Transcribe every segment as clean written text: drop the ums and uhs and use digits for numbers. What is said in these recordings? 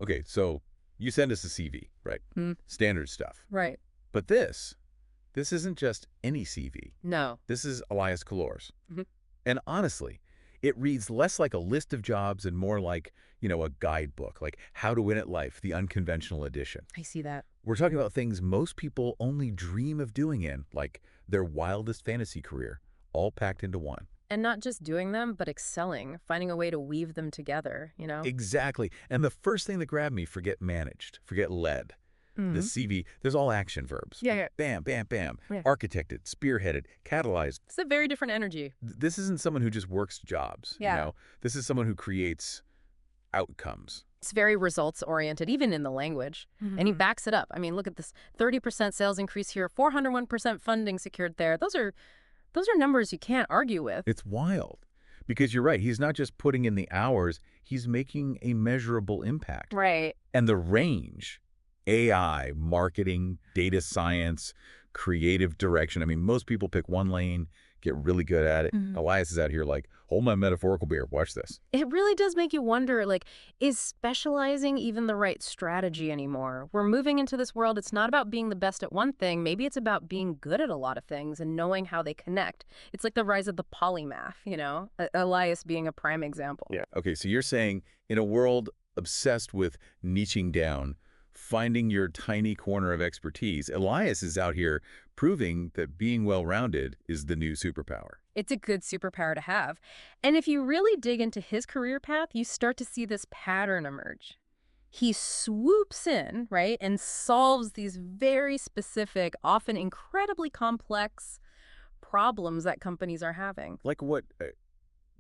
Okay, so you send us a CV, right? Hmm. Standard stuff. Right. But this isn't just any CV. No. This is Elias.kouloures. Mhm. And honestly, it reads less like a list of jobs and more like, a guidebook, like How to Win at Life, the unconventional edition. I see that. We're talking about things most people only dream of doing like their wildest fantasy career, all packed into one. And not just doing them, but excelling, finding a way to weave them together. Exactly. And the first thing that grabbed me, forget managed, forget led. The Hmm. CV, there's all action verbs. Yeah, yeah. Bam, bam, bam. Yeah. Architected, spearheaded, catalyzed. It's a very different energy. This isn't someone who just works jobs, Yeah. This is someone who creates outcomes. It's very results oriented, even in the language. And he backs it up. I mean, look at this 30% sales increase here, 401% funding secured there. Those are numbers you can't argue with. It's wild. Because you're right, he's not just putting in the hours, he's making a measurable impact. Right. And the range, AI, marketing, data science, creative direction. I mean, most people pick one lane, get really good at it. Elias is out here like, hold my metaphorical beer, watch this. It really does make you wonder, like, is specializing even the right strategy anymore? We're moving into this world. It's not about being the best at one thing. Maybe it's about being good at a lot of things and knowing how they connect. It's like the rise of the polymath, Elias being a prime example. Yeah. Okay, so you're saying in a world obsessed with niching down, finding your tiny corner of expertise, Elias is out here proving that being well-rounded is the new superpower. It's a good superpower to have. And if you really dig into his career path, you start to see this pattern emerge. He swoops in, right, and solves these very specific, often incredibly complex problems that companies are having. Like what?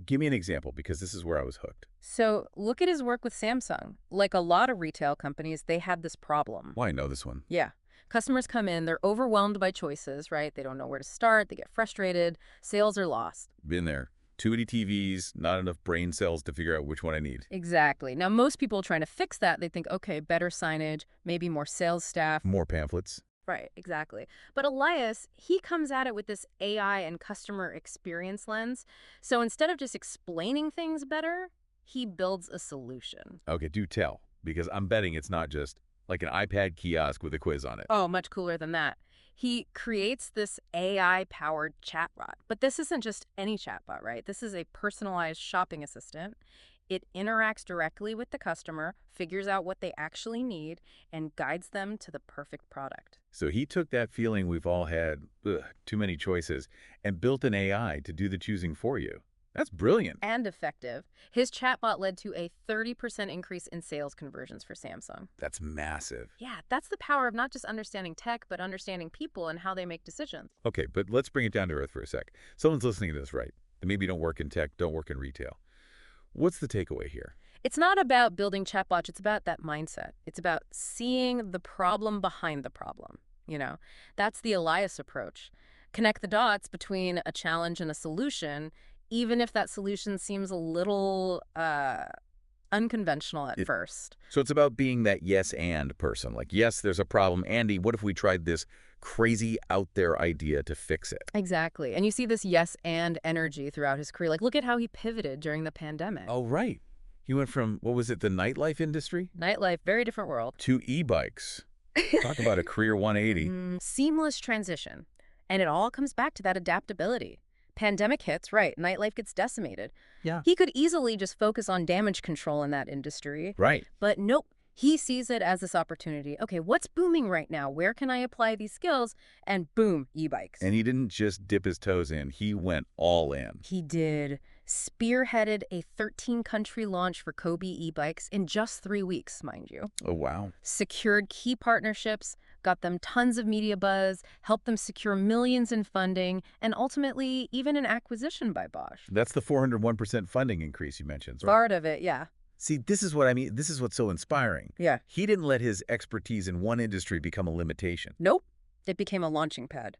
Give me an example, because this is where I was hooked. So look at his work with Samsung. Like a lot of retail companies, they had this problem. Well, I know this one. Yeah. Customers come in, they're overwhelmed by choices, right? They don't know where to start, they get frustrated, sales are lost. Been there. Too many TVs, not enough brain cells to figure out which one I need. Exactly. Now, most people trying to fix that, they think, okay, better signage, maybe more sales staff. More pamphlets. Right, exactly. But Elias, he comes at it with this AI and customer experience lens. So instead of just explaining things better, he builds a solution. Okay, do tell, because I'm betting it's not just like an iPad kiosk with a quiz on it. Oh, much cooler than that. He creates this AI-powered chatbot. But this isn't just any chatbot, right? This is a personalized shopping assistant. It interacts directly with the customer, figures out what they actually need, and guides them to the perfect product. So he took that feeling we've all had, too many choices, and built an AI to do the choosing for you. That's brilliant. And effective. His chatbot led to a 30% increase in sales conversions for Samsung. That's massive. Yeah, that's the power of not just understanding tech, but understanding people and how they make decisions. Okay, but let's bring it down to earth for a sec. Someone's listening to this, right? They maybe don't work in tech, don't work in retail. What's the takeaway here? It's not about building chatbots, it's about that mindset. It's about seeing the problem behind the problem. That's the Elias approach. Connect the dots between a challenge and a solution, even if that solution seems a little unconventional at first. So it's about being that yes and person. Like, yes, there's a problem. Andy, what if we tried this crazy out there idea to fix it? Exactly. And you see this yes and energy throughout his career. Like, look at how he pivoted during the pandemic. Oh, right. He went from, what was it, the nightlife industry? Nightlife, very different world. To e-bikes. Talk about a career 180. Seamless transition. And it all comes back to that adaptability. Pandemic hits, right, nightlife gets decimated. Yeah. He could easily just focus on damage control in that industry. Right. But nope, he sees it as this opportunity. Okay, what's booming right now? Where can I apply these skills? And boom, e-bikes. And he didn't just dip his toes in. He went all in. He did. Spearheaded a 13-country launch for Kobe e-bikes in just 3 weeks, mind you. Oh, wow. Secured key partnerships, got them tons of media buzz, helped them secure millions in funding, and ultimately even an acquisition by Bosch. That's the 401% funding increase you mentioned. Right? Part of it, yeah. See, this is what I mean. This is what's so inspiring. Yeah. He didn't let his expertise in one industry become a limitation. Nope. It became a launching pad.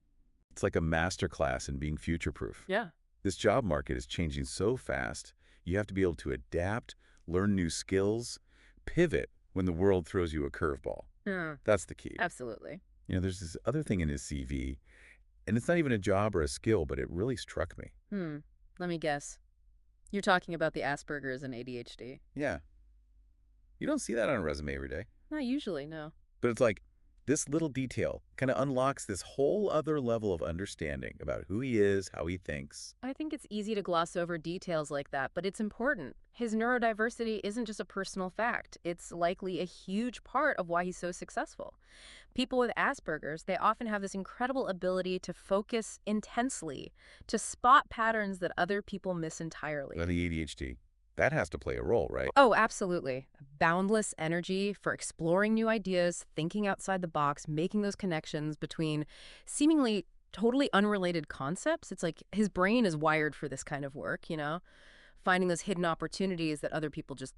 It's like a masterclass in being future-proof. Yeah. This job market is changing so fast, you have to be able to adapt, learn new skills, pivot when the world throws you a curveball. That's the key. Absolutely. There's this other thing in his CV, and it's not even a job or a skill, but it really struck me. Let me guess. You're talking about the Asperger's and ADHD. Yeah. You don't see that on a resume every day. Not usually, no. But it's like this little detail kind of unlocks this whole other level of understanding about who he is, how he thinks. I think it's easy to gloss over details like that, but it's important. His neurodiversity isn't just a personal fact. It's likely a huge part of why he's so successful. People with Asperger's, they often have this incredible ability to focus intensely, to spot patterns that other people miss entirely. Now, the ADHD, that has to play a role, right? Oh, absolutely. Boundless energy for exploring new ideas, thinking outside the box, making those connections between seemingly totally unrelated concepts. It's like his brain is wired for this kind of work, finding those hidden opportunities that other people just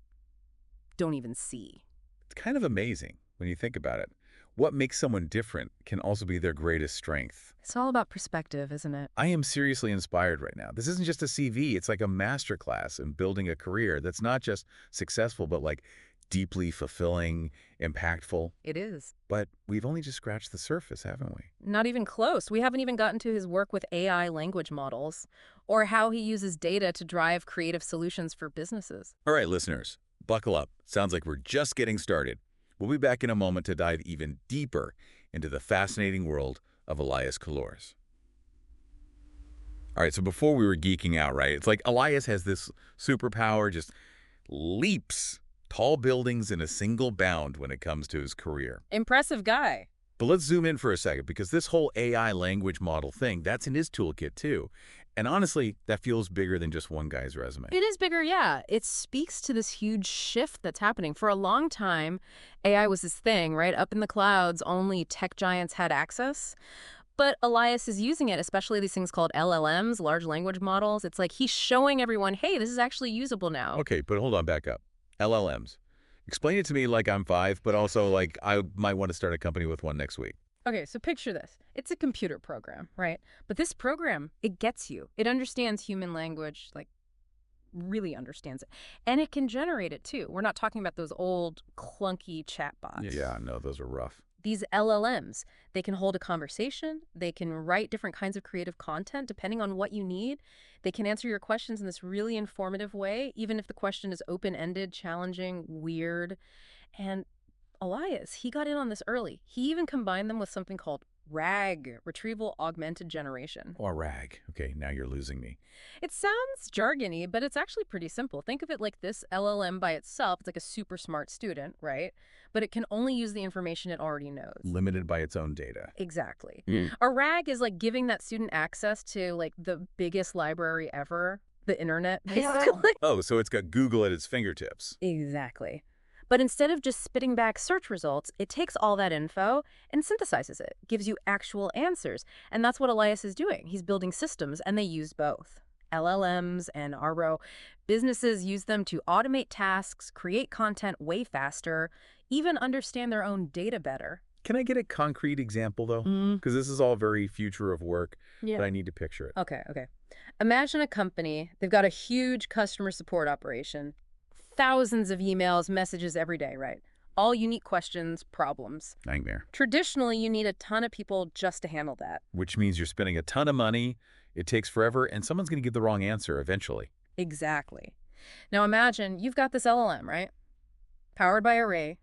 don't even see. It's kind of amazing when you think about it. What makes someone different can also be their greatest strength. It's all about perspective, isn't it? I am seriously inspired right now. This isn't just a CV. It's like a masterclass in building a career that's not just successful, but like deeply fulfilling, impactful. It is. But we've only just scratched the surface, haven't we? Not even close. We haven't even gotten to his work with AI language models or how he uses data to drive creative solutions for businesses. All right, listeners, buckle up. Sounds like we're just getting started. We'll be back in a moment to dive even deeper into the fascinating world of Elias.Kouloures. All right, so before we were geeking out, right? It's like Elias has this superpower, just leaps tall buildings in a single bound when it comes to his career. Impressive guy. But let's zoom in for a second, because this whole AI language model thing, that's in his toolkit too. And honestly, that feels bigger than just one guy's resume. It is bigger, yeah. It speaks to this huge shift that's happening. For a long time, AI was this thing, right? Up in the clouds, only tech giants had access. But Elias is using it, especially these things called LLMs, large language models. It's like he's showing everyone, hey, this is actually usable now. Okay, but hold on, back up. LLMs. Explain it to me like I'm 5, but also like I might want to start a company with one next week. Okay, so picture this. It's a computer program, right? But this program, it gets you. It understands human language, like really understands it. And it can generate it too. We're not talking about those old clunky chatbots. Yeah, no, those are rough. These LLMs, they can hold a conversation. They can write different kinds of creative content depending on what you need. They can answer your questions in this really informative way, even if the question is open-ended, challenging, weird. And Elias, he got in on this early. He even combined them with something called RAG, Retrieval Augmented Generation. Or RAG. Okay, now you're losing me. It sounds jargony, but it's actually pretty simple. Think of it like this LLM by itself. It's like a super smart student, right? But it can only use the information it already knows. Limited by its own data. Exactly. A RAG is like giving that student access to like the biggest library ever, the internet, basically. Oh, so it's got Google at its fingertips. Exactly. But instead of just spitting back search results, it takes all that info and synthesizes it, gives you actual answers. And that's what Elias is doing. He's building systems, and they use both. LLMs and RO. Businesses use them to automate tasks, create content way faster, even understand their own data better. Can I get a concrete example, though? Because this is all very future of work, but I need to picture it. Okay. Imagine a company. They've got a huge customer support operation. Thousands of emails, messages every day, right? All unique questions, problems. Nightmare. Traditionally, you need a ton of people just to handle that. Which means you're spending a ton of money, it takes forever, and someone's going to give the wrong answer eventually. Exactly. Now imagine you've got this LLM, right? Powered by Array.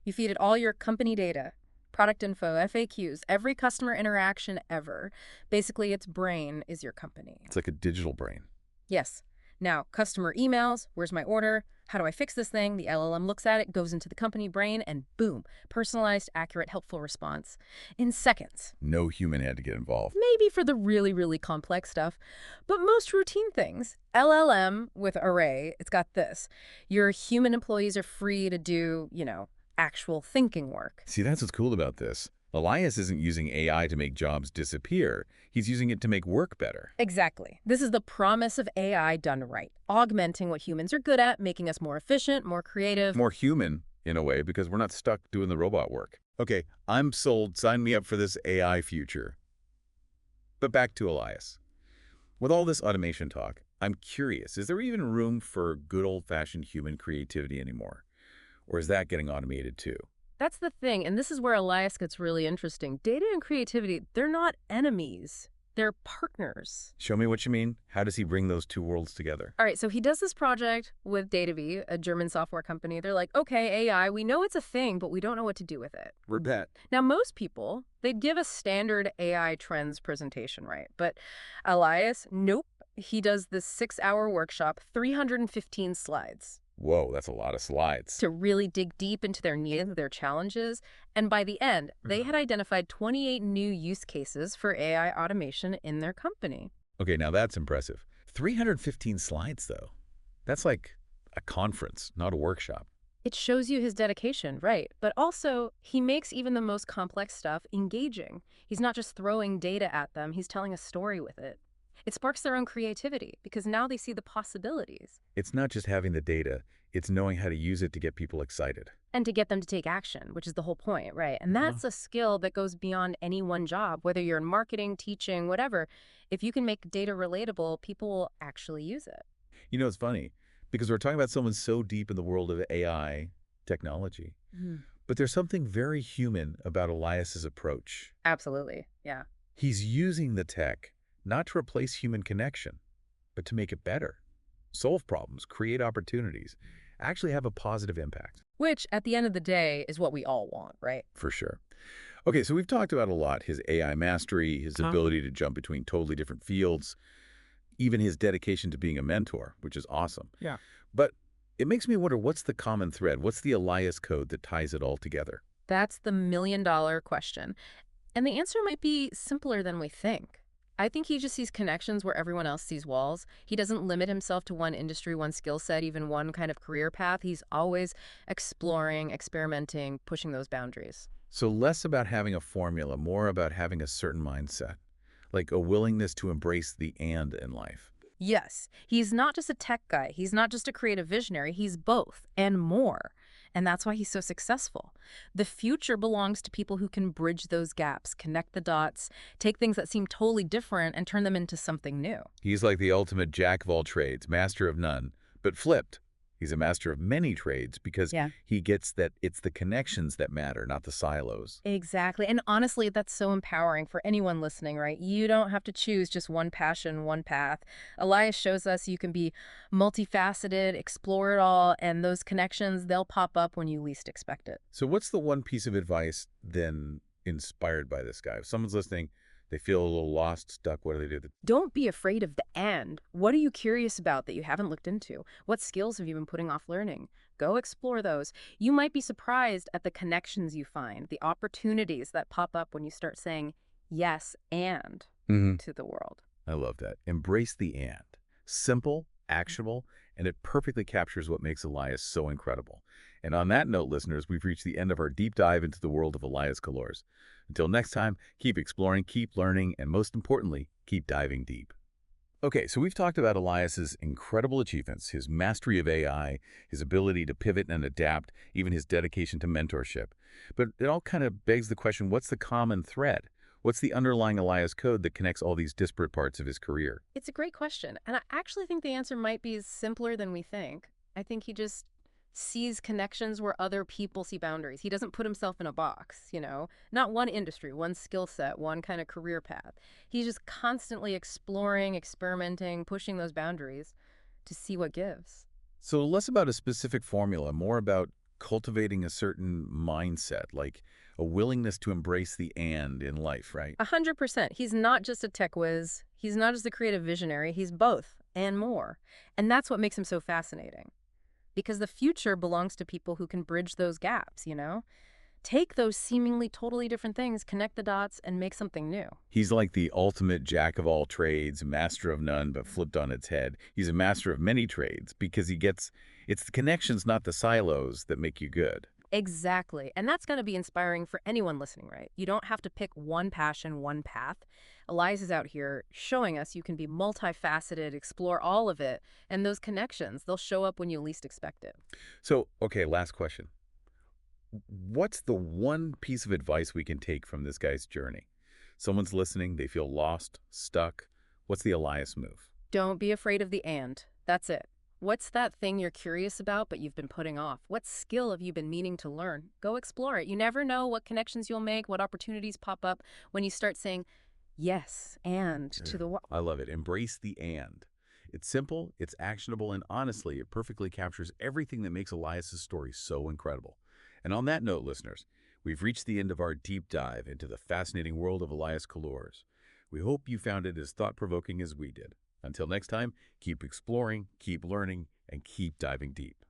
You feed it all your company data, product info, FAQs, every customer interaction ever. Basically, its brain is your company. It's like a digital brain. Yes. Now, customer emails, where's my order? How do I fix this thing? The LLM looks at it, goes into the company brain, and boom, personalized, accurate, helpful response in seconds. No human had to get involved. Maybe for the really, really complex stuff, but most routine things. LLM with Array, it's got this. Your human employees are free to do, actual thinking work. See, that's what's cool about this. Elias isn't using AI to make jobs disappear. He's using it to make work better. Exactly. This is the promise of AI done right, augmenting what humans are good at, making us more efficient, more creative. More human, in a way, because we're not stuck doing the robot work. Okay, I'm sold. Sign me up for this AI future. But back to Elias. With all this automation talk, I'm curious, is there even room for good old-fashioned human creativity anymore? Or is that getting automated too? That's the thing, and this is where Elias gets really interesting. Data and creativity, they're not enemies. They're partners. Show me what you mean. How does he bring those two worlds together? All right, so he does this project with DataV, a German software company. They're like, okay, AI, we know it's a thing, but we don't know what to do with it. Repet. Now, most people, they'd give a standard AI trends presentation, right? But Elias, nope. He does this 6-hour workshop, 315 slides Whoa, that's a lot of slides. to really dig deep into their needs, their challenges. And by the end, they had identified 28 new use cases for AI automation in their company. Okay, now that's impressive. 315 slides, though. That's like a conference, not a workshop. It shows you his dedication, right? But also, he makes even the most complex stuff engaging. He's not just throwing data at them, he's telling a story with it. It sparks their own creativity because now they see the possibilities. It's not just having the data, it's knowing how to use it to get people excited. And to get them to take action, which is the whole point, right? And that's a skill that goes beyond any one job, whether you're in marketing, teaching, whatever. If you can make data relatable, people will actually use it. You know, it's funny, because we're talking about someone so deep in the world of AI technology, but there's something very human about Elias's approach. Absolutely, yeah. He's using the tech not to replace human connection, but to make it better, solve problems, create opportunities, actually have a positive impact. Which, at the end of the day, is what we all want, right? For sure. Okay, so we've talked about a lot, his AI mastery, his ability to jump between totally different fields, even his dedication to being a mentor, which is awesome. Yeah. But it makes me wonder, what's the common thread? What's the Elias code that ties it all together? That's the million-dollar question. And the answer might be simpler than we think. I think he just sees connections where everyone else sees walls. He doesn't limit himself to one industry, one skill set, even one kind of career path. He's always exploring, experimenting, pushing those boundaries. So less about having a formula, more about having a certain mindset, like a willingness to embrace the and in life. Yes, he's not just a tech guy. He's not just a creative visionary. He's both and more. And that's why he's so successful. The future belongs to people who can bridge those gaps, connect the dots, take things that seem totally different and turn them into something new. He's like the ultimate jack of all trades, master of none, but flipped. He's a master of many trades because he gets that it's the connections that matter, not the silos. Exactly. And honestly, that's so empowering for anyone listening, right? You don't have to choose just one passion, one path. Elias shows us you can be multifaceted, explore it all, and those connections, they'll pop up when you least expect it. So what's the one piece of advice then inspired by this guy? If someone's listening, they feel a little lost, stuck, what do they do? Don't be afraid of the and. What are you curious about that you haven't looked into? What skills have you been putting off learning? Go explore those. You might be surprised at the connections you find, the opportunities that pop up when you start saying yes and to the world. I love that. Embrace the and. Simple, actionable, and it perfectly captures what makes Elias so incredible. And on that note, listeners, we've reached the end of our deep dive into the world of elias.kouloures. Until next time, keep exploring, keep learning, and most importantly, keep diving deep. Okay, so we've talked about Elias's incredible achievements, his mastery of AI, his ability to pivot and adapt, even his dedication to mentorship. But it all kind of begs the question, what's the common thread? What's the underlying Elias code that connects all these disparate parts of his career? It's a great question, and I actually think the answer might be simpler than we think. I think he just sees connections where other people see boundaries. He doesn't put himself in a box, you know? Not one industry, one skill set, one kind of career path. He's just constantly exploring, experimenting, pushing those boundaries to see what gives. So less about a specific formula, more about cultivating a certain mindset, like a willingness to embrace the and in life, right? 100%. He's not just a tech whiz. He's not just a creative visionary. He's both and more. And that's what makes him so fascinating. Because the future belongs to people who can bridge those gaps, you know? Take those seemingly totally different things, connect the dots, and make something new. He's like the ultimate jack of all trades, master of none, but flipped on its head. He's a master of many trades because it's the connections, not the silos, that make you good. Exactly. And that's going to be inspiring for anyone listening, right? You don't have to pick one passion, one path. Elias is out here showing us you can be multifaceted, explore all of it, and those connections, they'll show up when you least expect it. So, okay, last question. What's the one piece of advice we can take from this guy's journey? Someone's listening, they feel lost, stuck. What's the Elias move? Don't be afraid of the and. That's it. What's that thing you're curious about but you've been putting off? What skill have you been meaning to learn? Go explore it. You never know what connections you'll make, what opportunities pop up when you start saying Yes, and to Yeah. the I love it. Embrace the and. It's simple, it's actionable, and honestly, it perfectly captures everything that makes Elias's story so incredible. And on that note, listeners, we've reached the end of our deep dive into the fascinating world of Elias. We hope you found it as thought-provoking as we did. Until next time, keep exploring, keep learning, and keep diving deep.